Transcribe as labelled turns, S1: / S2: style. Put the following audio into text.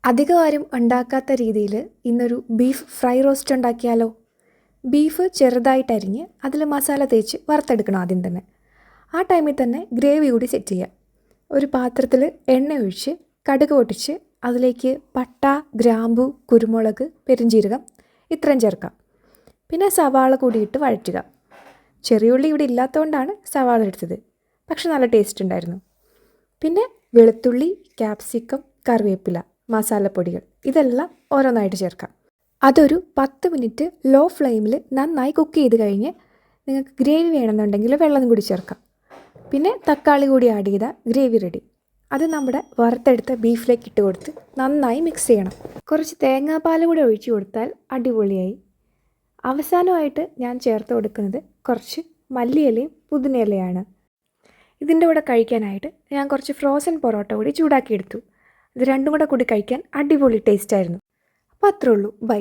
S1: അധികം ആരും ഉണ്ടാക്കാത്ത രീതിയിൽ ഇന്നൊരു ബീഫ് ഫ്രൈ റോസ്റ്റ് ഉണ്ടാക്കിയാലോ? ബീഫ് ചെറുതായിട്ടരിഞ്ഞ് അതിൽ മസാല തേച്ച് വറുത്തെടുക്കണം ആദ്യം തന്നെ. ആ ടൈമിൽ തന്നെ ഗ്രേവി കൂടി സെറ്റ് ചെയ്യുക. ഒരു പാത്രത്തിൽ എണ്ണ ഒഴിച്ച് കടുക് പൊട്ടിച്ച് അതിലേക്ക് പട്ട, ഗ്രാമ്പു, കുരുമുളക്, പെരുംജീരകം ഇത്രയും ചേർക്കാം. പിന്നെ സവാള കൂടിയിട്ട് വഴറ്റുക. ചെറിയുള്ളി ഇവിടെ ഇല്ലാത്തതുകൊണ്ടാണ് സവാള എടുത്തത്, പക്ഷെ നല്ല ടേസ്റ്റ് ഉണ്ടായിരുന്നു. പിന്നെ വെളുത്തുള്ളി, ക്യാപ്സിക്കം, കറിവേപ്പില, മസാലപ്പൊടികൾ ഇതെല്ലാം ഓരോന്നായിട്ട് ചേർക്കാം. അതൊരു 10 മിനിറ്റ് ലോ ഫ്ലെയിമിൽ നന്നായി കുക്ക് ചെയ്ത് കഴിഞ്ഞ് നിങ്ങൾക്ക് ഗ്രേവി വേണമെന്നുണ്ടെങ്കിൽ വെള്ളം കൂടി ചേർക്കാം. പിന്നെ തക്കാളി കൂടി ആഡ് ചെയ്താൽ ഗ്രേവി റെഡി. അത് നമ്മുടെ വറുത്തെടുത്ത ബീഫിലേക്ക് ഇട്ട് കൊടുത്ത് നന്നായി മിക്സ് ചെയ്യണം. കുറച്ച് തേങ്ങാപ്പാൽ കൂടി ഒഴിച്ചു കൊടുത്താൽ അടിപൊളിയായി. അവസാനമായിട്ട് ഞാൻ ചേർത്ത് കൊടുക്കുന്നത് കുറച്ച് മല്ലിയിലയും പുതിനയിലയാണ്. ഇതിൻ്റെ കൂടെ കഴിക്കാനായിട്ട് ഞാൻ കുറച്ച് ഫ്രോസൺ പൊറോട്ട കൂടി ചൂടാക്കിയെടുത്തു. ഇത് രണ്ടും കൂടി കഴിക്കാൻ അടിപൊളി ടേസ്റ്റായിരുന്നു. അപ്പോൾ അത്രേ ഉള്ളൂ. ബൈ.